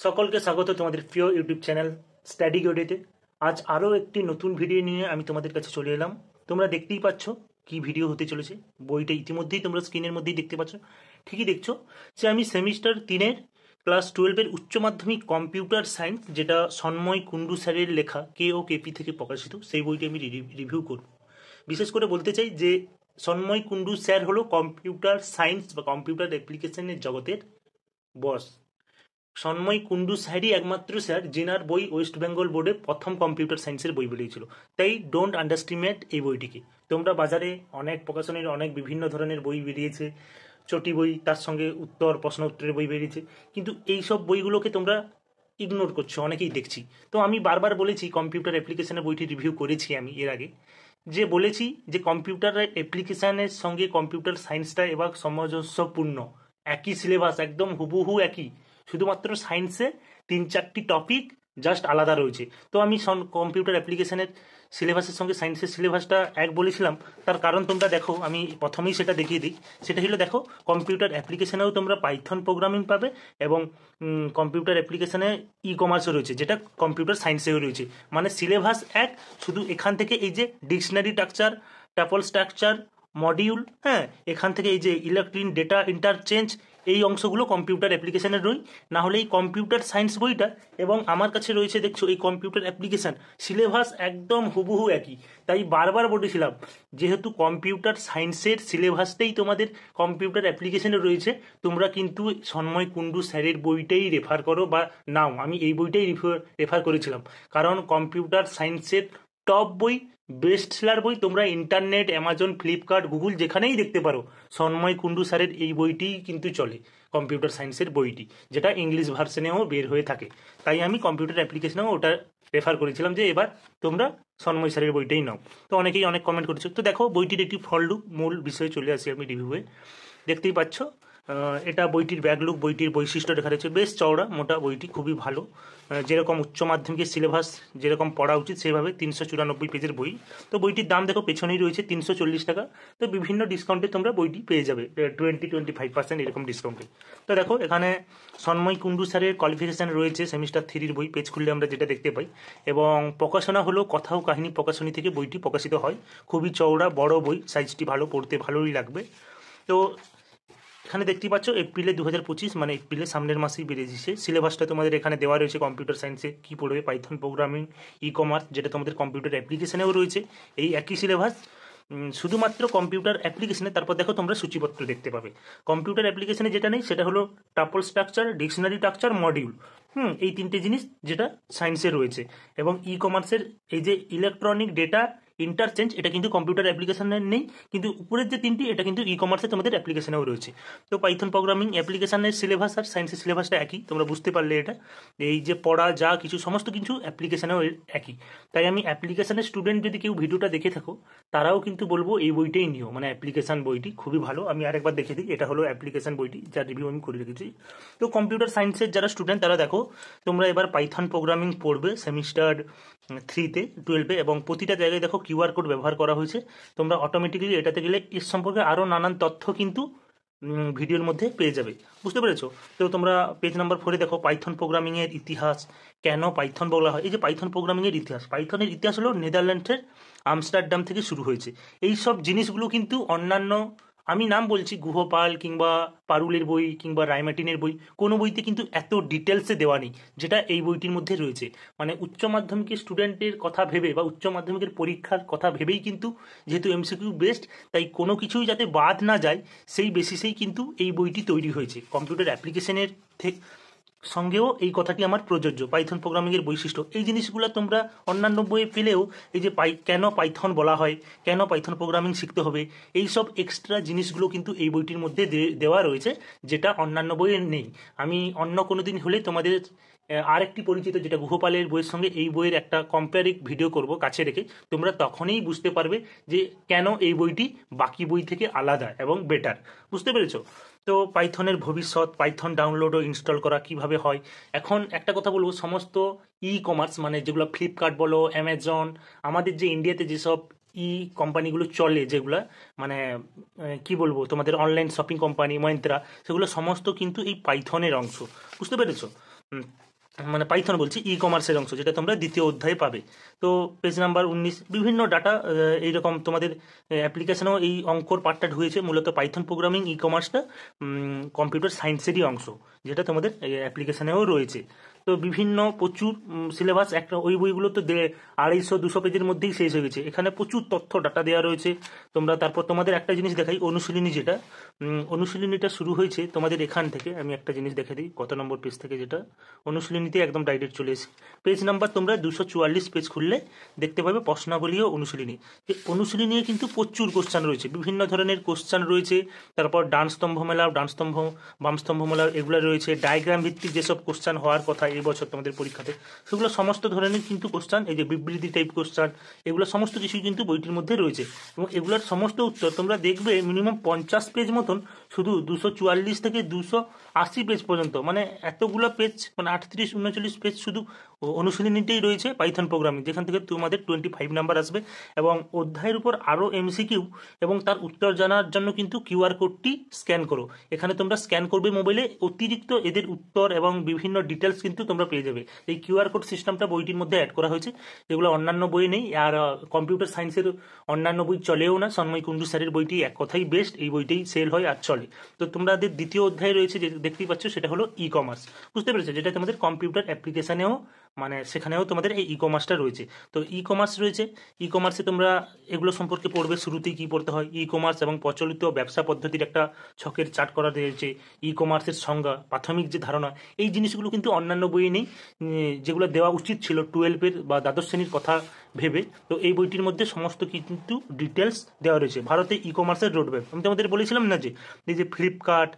সকলকে স্বাগত তোমাদের প্রিয় ইউটিউব চ্যানেল স্টাডি গেডিতে। আজ আরও একটি নতুন ভিডিও নিয়ে আমি তোমাদের কাছে চলে এলাম। তোমরা দেখতেই পাচ্ছ কি ভিডিও হতে চলেছে। বইটা ইতিমধ্যেই তোমরা স্ক্রিনের মধ্যেই দেখতে পাচ্ছ। ঠিকই দেখছো যে আমি সেমিস্টার 3-এর ক্লাস 12-এর উচ্চ মাধ্যমিক কম্পিউটার সায়েন্স, যেটা সন্ময় কুণ্ডু স্যারের লেখা কে ও কেপি থেকে প্রকাশিত, সেই বইটি আমি রিভিউ করব। বিশেষ করে বলতে চাই যে সন্ময় কুণ্ডু স্যার হলো কম্পিউটার সায়েন্স বা কম্পিউটার অ্যাপ্লিকেশনের জগতের বস। সন্ময় কুণ্ডু স্যারই একমাত্র স্যার যিনার বই ওয়েস্ট বেঙ্গল বোর্ডে প্রথম কম্পিউটার সায়েন্সের বই বেরিয়েছিল। তাই ডোন্ট আন্ডারস্টিমেট এই বইটিকে। তোমরা বাজারে অনেক প্রকাশনের অনেক বিভিন্ন ধরনের বই বেরিয়েছে, চটি বই, তার সঙ্গে প্রশ্ন উত্তরের বই বেরিয়েছে, কিন্তু এই সব বইগুলোকে তোমরা ইগনোর করছো, অনেকেই দেখছি। তো আমি বারবার বলেছি, কম্পিউটার অ্যাপ্লিকেশনের বইটি রিভিউ করেছি আমি এর আগে, যে বলেছি যে কম্পিউটার অ্যাপ্লিকেশনের সঙ্গে কম্পিউটার সায়েন্সটা এবার সামঞ্জস্যপূর্ণ। একই সিলেবাস, একদম হুবহু একই, শুধুমাত্র সায়েন্সে 3-4টি টপিক জাস্ট আলাদা রয়েছে। তো আমি কম্পিউটার অ্যাপ্লিকেশনের সিলেবাসের সঙ্গে সায়েন্সের সিলেবাসটা এক বলেছিলাম। তার কারণ তোমরা দেখো, আমি প্রথমেই সেটা দেখিয়ে দিই। সেটা হলো, দেখো, কম্পিউটার অ্যাপ্লিকেশনেও তোমরা পাইথন প্রোগ্রামিং পাবে এবং কম্পিউটার অ্যাপ্লিকেশনে ই কমার্সও রয়েছে, যেটা কম্পিউটার সায়েন্সেও রয়েছে। মানে সিলেবাস এক, শুধু এখান থেকে এই যে dictionary structure, tuple structure, module, হ্যাঁ, এখান থেকে এই যে ইলেকট্রিক ডেটা ইন্টারচেঞ্জ, এই অংশগুলো কম্পিউটার অ্যাপ্লিকেশনের রই। না হলে এই কম্পিউটার সায়েন্স বইটা এবং আমার কাছে রয়েছে, দেখছো, এই কম্পিউটার অ্যাপ্লিকেশন, সিলেবাস একদম হুবহু একই। তাই বারবার বলেছিলাম, যেহেতু কম্পিউটার সায়েন্সের সিলেবাসটাই তোমাদের কম্পিউটার অ্যাপ্লিকেশনে রয়েছে, তোমরা কিন্তু সন্ময় কুণ্ডু স্যারের বইটাই রেফার করো বা নাও। আমি এই বইটাই রেফার করেছিলাম, কারণ কম্পিউটার সায়েন্সের টপ বই, বেস্ট সেলার বই তোমরা ইন্টারনেট, অ্যামাজন, ফ্লিপকার্ট, গুগল যেখানেই দেখতে পারো, সন্ময় কুণ্ডু স্যারের এই বইটিই কিন্তু চলে, কম্পিউটার সায়েন্সের বইটি, যেটা ইংলিশ ভার্সনেও বের হয়ে থাকে। তাই আমি কম্পিউটার অ্যাপ্লিকেশনেও ওটা রেফার করেছিলাম যে এবার তোমরা সন্ময় স্যারের বইটাই নাও। তো অনেকেই অনেক কমেন্ট করেছো। তো দেখো, বইটির একটি ফললুক, মূল বিষয়ে চলে আসি আমি রিভিউয়ে। দেখতেই পাচ্ছ, এটা বইটির ব্যাকলুক। বইটির বৈশিষ্ট্য দেখা যাচ্ছে, বেশ চওড়া মোটা বইটি, খুবই ভালো। যেরকম উচ্চ মাধ্যমিকের সিলেবাস যেরকম পড়া উচিত সেভাবে 394 পেজের বই। তো বইটির দাম দেখো পেছনেই রয়েছে 340 টাকা। তো বিভিন্ন ডিসকাউন্টে তোমরা বইটি পেয়ে যাবে, 20-25% এরকম ডিসকাউন্টে। তো দেখো, এখানে সন্ময় কুণ্ডু স্যারের কোয়ালিফিকেশান রয়েছে, সেমিস্টার 3-র বই। পেজ খুললে আমরা যেটা দেখতে পাই, এবং প্রকাশনা হলো কথা ও কাহিনী প্রকাশনী থেকে বইটি প্রকাশিত হয়। খুবই চওড়া বড় বই, সাইজটি ভালো, পড়তে ভালোই লাগবে। তো এখানে দেখতেই পাচ্ছ এপ্রিলে 2025, মানে এপ্রিলে সামনের মাসেই বেরিয়েছে। সিলেবাসটা তোমাদের এখানে দেওয়া রয়েছে, কম্পিউটার সায়েন্সে কী পড়বে, পাইথন প্রোগ্রামিং, ই কমার্স, যেটা তোমাদের কম্পিউটার অ্যাপ্লিকেশনেও রয়েছে, এই একই সিলেবাস, শুধুমাত্র কম্পিউটার অ্যাপ্লিকেশনে। তারপর দেখো, তোমরা সূচিপত্র দেখতে পাবে। কম্পিউটার অ্যাপ্লিকেশনে যেটা নেই সেটা হলো tuple structure, dictionary structure, module, এই 3টে জিনিস যেটা সায়েন্সে রয়েছে। এবং ই কমার্সের এই যে ইলেকট্রনিক ডেটা ইন্টারচেঞ্জ, এটা কিন্তু কম্পিউটার অ্যাপ্লিকেশনের নেই, কিন্তু উপরের যে 3টি এটা কিন্তু ই কমার্সে তোমাদের অ্যাপ্লিকেশনেও রয়েছে। তো পাইথন প্রোগ্রামিং অ্যাপ্লিকেশনের সিলেবাস আর সায়েন্সের সিলেবাসটা একই, তোমরা বুঝতে পারলে এটা। এই যে পড়া যা কিছু সমস্ত কিছু অ্যাপ্লিকেশনেও একই। তাই আমি অ্যাপ্লিকেশনের স্টুডেন্ট যদি কেউ ভিডিওটা দেখে থাকো, তারাও কিন্তু বলবো এই বইটাই নিও, মানে অ্যাপ্লিকেশন বইটি খুবই ভালো। আমি আরেকবার দেখে দিই, এটা হলো অ্যাপ্লিকেশন বইটি, যার রিভিউ আমি করে রেখেছি। তো কম্পিউটার সায়েন্সের যারা স্টুডেন্ট, তারা দেখো, তোমরা এবার পাইথন প্রোগ্রামিং পড়বে সেমিস্টার 3-তে, 12-এ, এবং প্রতিটা জায়গায় দেখো কিউআর কোড ব্যবহার করা হয়েছে। তোমরা অটোমেটিক্যালি এটাতে গেলে এর সম্পর্কে আরও নানান তথ্য কিন্তু ভিডিওর মধ্যে পেয়ে যাবে, বুঝতে পেরেছো? তো তোমরা পেজ নাম্বার 4-এ দেখো, পাইথন প্রোগ্রামিংয়ের ইতিহাস, কেন পাইথন বলা হয়। এই যে পাইথন প্রোগ্রামিংয়ের ইতিহাস, পাইথনের ইতিহাস হলো নেদারল্যান্ডসের আমস্টারডাম থেকে শুরু হয়েছে। এই সব জিনিসগুলো কিন্তু অন্যান্য, আমি নাম বলছি, গুহপাল কিংবা পারুলের বই কিংবা রায়মার্টিনের বই, কোনো বইতে কিন্তু এত ডিটেলসে দেওয়া নেই, যেটা এই বইটির মধ্যে রয়েছে। মানে উচ্চ মাধ্যমিকের স্টুডেন্টের কথা ভেবে বা উচ্চ মাধ্যমিকের পরীক্ষার কথা ভেবেই কিন্তু, যেহেতু এমসিকিউ বেস্ট, তাই কোনো কিছুই যাতে বাদ না যায় সেই বেসিসেই কিন্তু এই বইটি তৈরি হয়েছে। কম্পিউটার অ্যাপ্লিকেশনের সঙ্গেও এই কথাটি আমার প্রযোজ্য। পাইথন প্রোগ্রামিংয়ের বৈশিষ্ট্য, এই জিনিসগুলো তোমরা অন্যান্য বইয়ে পেলেও, এই যে কেন পাইথন বলা হয়, কেন পাইথন প্রোগ্রামিং শিখতে হবে, এই সব এক্সট্রা জিনিসগুলো কিন্তু এই বইটির মধ্যে দেওয়া রয়েছে, যেটা অন্যান্য বইয়ে নেই। আমি অন্য কোনো দিন হলে তোমাদের আরেকটি পরিচিত, যেটা গুহপালের বইয়ের সঙ্গে এই বইয়ের একটা কম্পেয়ারিং ভিডিও করব কাছে রেখে, তোমরা তখনই বুঝতে পারবে যে কেন এই বইটি বাকি বই থেকে আলাদা এবং বেটার, বুঝতে পেরেছো? তো পাইথনের ভবিষ্যৎ, পাইথন ডাউনলোড ও ইনস্টল করা কিভাবে হয়। এখন একটা কথা বলবো, সমস্ত ই কমার্স, মানে যেগুলো ফ্লিপকার্ট বলো, অ্যামাজন, আমাদের যে ইন্ডিয়াতে যেসব ই কোম্পানিগুলো চলে, যেগুলো মানে কি বলবো, তোমাদের অনলাইন শপিং কোম্পানি, মহিন্দ্রা, সেগুলো সমস্ত কিন্তু এই পাইথনের অংশ, বুঝতে পেরেছো? মানে পাইথন বলছি, ই কমার্সের অংশ, যেটা তোমরা দ্বিতীয় অধ্যায়ে পাবে। তো পেজ নাম্বার 19 বিভিন্ন ডাটা এইরকম তোমাদের অ্যাপ্লিকেশনেও এই অঙ্কর পার্টটা ঢুকেছে। মূলত পাইথন প্রোগ্রামিং ই কমার্সটা কম্পিউটার সায়েন্সেরই অংশ, যেটা তোমাদের অ্যাপ্লিকেশনেও রয়েছে। তো বিভিন্ন প্রচুর সিলেবাস, একটা ওই বইগুলো তো 250-200 পেজের মধ্যেই শেষ হয়ে গেছে। এখানে প্রচুর তথ্য ডাটা দেওয়া রয়েছে। তোমরা তারপর তোমাদের একটা জিনিস দেখাই, অনুশীলনী যেটা অনুশীলনীটা শুরু হয়েছে তোমাদের এখান থেকে। আমি একটা জিনিস দেখে দিই কত নম্বর পেজ থেকে, যেটা অনুশীলনীতে একদম ডাইরেক্ট চলে এসে পেজ নাম্বার তোমরা 244 পেজ খুললে দেখতে পাবে প্রশ্নাবলী ও অনুশীলনী। এই অনুশীলনী কিন্তু প্রচুর কোশ্চান রয়েছে, বিভিন্ন ধরনের কোশ্চান রয়েছে। তারপর ডান স্তম্ভ মেলাও, ডান স্তম্ভ বাম স্তম্ভ মেলাও, এগুলো রয়েছে। ডায়াগ্রাম ভিত্তিক যেসব কোশ্চান হওয়ার কথা এই বছর তোমাদের পরীক্ষাতে, সেগুলো সমস্ত ধরনের কিন্তু কোশ্চান, এই যে বিবৃতি টাইপ কোশ্চান, এগুলো সমস্ত কিছুই কিন্তু বইটির মধ্যে রয়েছে। এবং এগুলোর সমস্ত উত্তর তোমরা দেখবে মিনিমাম 50 পেজ মতন, শুধু 244 থেকে 280 পেজ পর্যন্ত, মানে এতগুলো পেজ, মানে 38-39 পেজ শুধু অনুশীলনীতেই রয়েছে পাইথন প্রোগ্রামিং, যেখান থেকে তোমাদের 25 নাম্বার আসবে। এবং অধ্যায়ের উপর আরও এমসিকিউ এবং তার উত্তর জানার জন্য কিন্তু কিউআর কোডটি স্ক্যান করো। এখানে তোমরা স্ক্যান করবে মোবাইলে, অতিরিক্ত এদের উত্তর এবং বিভিন্ন ডিটেলস কিন্তু তোমরা পেয়ে যাবে। এই কিউআর কোড সিস্টেমটা বইটির মধ্যে অ্যাড করা হয়েছে, যেগুলো অন্যান্য বই নেই। আর কম্পিউটার সায়েন্সের অন্যান্য বই চলেও না, সন্ময় কুণ্ডু স্যারের বইটি এক কথাই বেস্ট, এই বইটাই সেল হয় আর চলে। তো তোমাদের দ্বিতীয় অধ্যায় রয়েছে, যে দেখতেই পাচ্ছ, সেটা হলো ই কমার্স, বুঝতে পেরেছো? যেটা তোমাদের কম্পিউটার অ্যাপ্লিকেশনেও, মানে সেখানেও তোমাদের এই ই কমার্সটা রয়েছে। তো ই কমার্স রয়েছে, ই কমার্সে তোমরা এগুলো সম্পর্কে পড়বে। শুরুতেই কি পড়তে হয়, ই কমার্স এবং প্রচলিত ব্যবসা পদ্ধতির একটা ছকের চার্ট করা রয়েছে। ই কমার্সের সংজ্ঞা, প্রাথমিক যে ধারণা, এই জিনিসগুলো কিন্তু অন্যান্য বইয়ে নেই, যেগুলো দেওয়া উচিত ছিল 12-এর বা দ্বাদশ শ্রেণীর কথা ভেবে। তো এই বইটির মধ্যে সমস্ত কিন্তু ডিটেলস দেওয়া রয়েছে। ভারতে ই কমার্সের রোডম্যাপ আমি তোমাদের বলেছিলাম না, যে এই যে ফ্লিপকার্ট,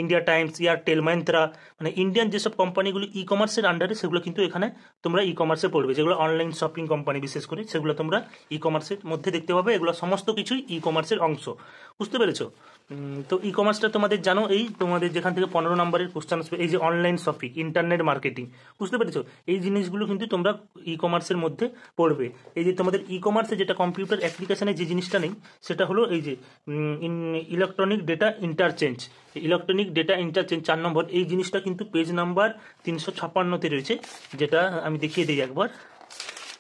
ইন্ডিয়া টাইমস, এয়ারটেল, মাইন্ত্রা, মানে ইন্ডিয়ান যেসব কোম্পানিগুলো ই কমার্সের আন্ডারে, সেগুলো কিন্তু এখানে তোমরা ই কমার্সে পড়বে। যেগুলো অনলাইন শপিং কোম্পানি বিশেষ করে, সেগুলো তোমরা ই কমার্সের মধ্যে দেখতে পাবে। এগুলো সমস্ত কিছুই ই কমার্সের অংশ, বুঝতে পেরেছো? তো ই কমার্সটা তোমাদের জানো, এই তোমাদের যেখান থেকে 15 নম্বরের কোশ্চেন আসবে, এই যে অনলাইন শপিং, ইন্টারনেট মার্কেটিং, বুঝতে পেরেছো? এই জিনিসগুলো কিন্তু তোমরা ই কমার্সের মধ্যে পড়বে। এই যে তোমাদের ই কমার্সে যেটা কম্পিউটার অ্যাপ্লিকেশনে যে জিনিসটা নেই, সেটা হলো এই যে electronic data interchange. Electronic data interchange 4 নম্বর, এই জিনিসটা কিন্তু পেজ নাম্বার 356-তে রয়েছে, যেটা আমি দেখিয়ে দিই একবার।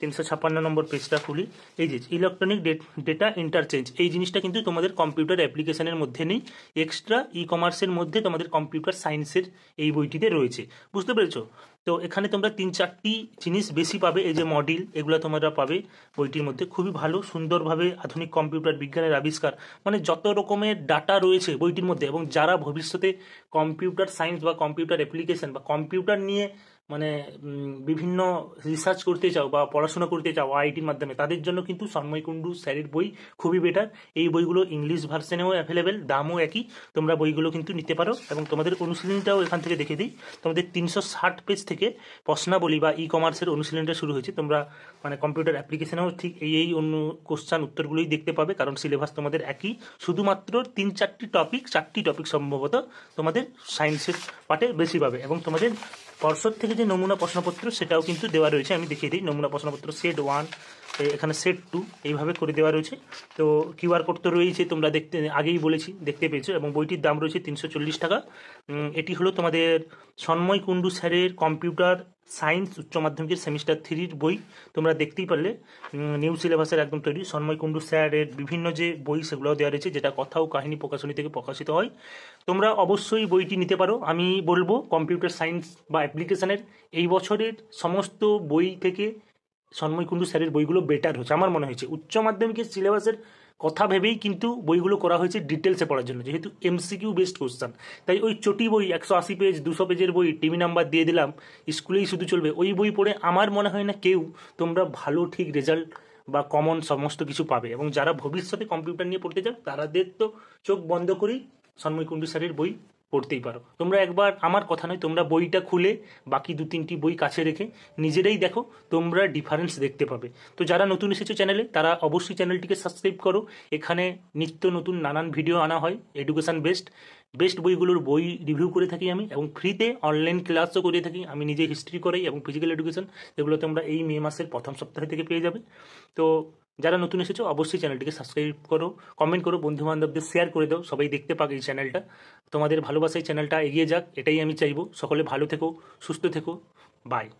356 নম্বর পেজটা খুলি, এই যে ইলেকট্রনিক ডেটা ইন্টারচেঞ্জ, এই জিনিসটা কিন্তু তোমাদের কম্পিউটার অ্যাপ্লিকেশনের মধ্যে নেই, এক্সট্রা ই কমার্সের মধ্যে তোমাদের কম্পিউটার সায়েন্সের এই বইটিতে রয়েছে, বুঝতে পেরেছো? তো এখানে তোমরা 3-4টি জিনিস বেশি পাবে। এই যে মডিউল, এগুলো তোমরা পাবে বইটির মধ্যে, খুবই ভালো সুন্দরভাবে আধুনিক কম্পিউটার বিজ্ঞানের আবিষ্কার, মানে যত রকমের ডাটা রয়েছে বইটির মধ্যে। এবং যারা ভবিষ্যতে কম্পিউটার সায়েন্স বা কম্পিউটার অ্যাপ্লিকেশন বা কম্পিউটার নিয়ে মানে বিভিন্ন রিসার্চ করতে চাও বা পড়াশোনা করতে চাও আইআইটির মাধ্যমে, তাদের জন্য কিন্তু সন্ময় কুণ্ডু স্যারের বই খুবই বেটার। এই বইগুলো ইংলিশ ভার্সনেও অ্যাভেলেবেল, দামও একই, তোমরা বইগুলো কিন্তু নিতে পারো। এবং তোমাদের অনুশীলনীটাও এখান থেকে দেখে দিই, তোমাদের 360 পেজ থেকে প্রশ্নাবলী বা ই কমার্সের অনুশীলনীটা শুরু হয়েছে। তোমরা মানে কম্পিউটার অ্যাপ্লিকেশনেও ঠিক এই অন্য কোশ্চান উত্তরগুলোই দেখতে পাবে, কারণ সিলেবাস তোমাদের একই। শুধুমাত্র 3-4টি টপিক, 4টি টপিক সম্ভবত তোমাদের সায়েন্সের পার্টে বেশি পাবে। এবং তোমাদের পর্ষদ থেকে যে নমুনা প্রশ্নপত্র, সেটাও কিন্তু দেওয়া রয়েছে, আমি দেখিয়ে দিই। নমুনা প্রশ্নপত্র সেট 1, এখানে সেট 2, এইভাবে করে দেওয়া রয়েছে। তো কিউআর কোড তো রয়েছে, তোমরা দেখতে আগেই বলেছি, দেখতে পেয়েছো। এবং বইটির দাম রয়েছে 340 টাকা। এটি হলো তোমাদের সন্ময় কুণ্ডু স্যারের কম্পিউটার সায়েন্স উচ্চ মাধ্যমিকের সেমিস্টার 3-র বই। তোমরা দেখতেই পারলে নিউ সিলেবাসের একদম তৈরি। সন্ময় কুণ্ডু স্যারের বিভিন্ন যে বই, সেগুলোও দেওয়া রয়েছে, যেটা কথা ও কাহিনী প্রকাশনী থেকে প্রকাশিত হয়। তোমরা অবশ্যই বইটি নিতে পারো। আমি বলবো কম্পিউটার সায়েন্স বা অ্যাপ্লিকেশনের এই বছরের সমস্ত বই থেকে সন্ময় কুণ্ডু স্যারের বইগুলো বেটার হচ্ছে, আমার মনে হয়েছে। উচ্চ মাধ্যমিকের সিলেবাসের কথা ভেবেই কিন্তু বইগুলো করা হয়েছে ডিটেলসে পড়ার জন্য, যেহেতু এমসিকিউ বেসড কোশ্চান। তাই ওই চটি বই 180 পেজ 200 পেজের বই টিভি নাম্বার দিয়ে দিলাম, স্কুলেই শুধু চলবে, ওই বই পড়ে আমার মনে হয় না কেউ তোমরা ভালো ঠিক রেজাল্ট বা কমন সমস্ত কিছু পাবে। এবং যারা ভবিষ্যতে কম্পিউটার নিয়ে পড়তে চাও, তাদের তো চোখ বন্ধ করেই সন্ময় কুণ্ডু স্যারের বই পড়তেই পারো। তোমরা একবার, আমার কথা নয়, তোমরা বইটা খুলে বাকি 2-3টি বই কাছে রেখে নিজেরাই দেখো, তোমরা ডিফারেন্স দেখতে পাবে। তো যারা নতুন এসেছো চ্যানেলে, তারা অবশ্যই চ্যানেলটিকে সাবস্ক্রাইব করো। এখানে নিত্য নতুন নানান ভিডিও আনা হয়, এডুকেশন বেস্ট বইগুলোর বই রিভিউ করে থাকি আমি, এবং ফ্রিতে অনলাইন ক্লাসও করে থাকি। আমি নিজে হিস্ট্রি করাই এবং ফিজিক্যাল এডুকেশন, যেগুলো তোমরা এই মে মাসের প্রথম সপ্তাহ থেকে পেয়ে যাবে। তো যারা নতুন এসেছো, অবশ্যই চ্যানেলটিকে সাবস্ক্রাইব করো, কমেন্ট করো, বন্ধু বান্ধবদের শেয়ার করে দাও, সবাই দেখতে পাক এই চ্যানেলটা। তোমাদের ভালোবাসায় চ্যানেলটা এগিয়ে যাক, এটাই আমি চাইবো। সকলে ভালো থেকো, সুস্থ থেকো, বাই।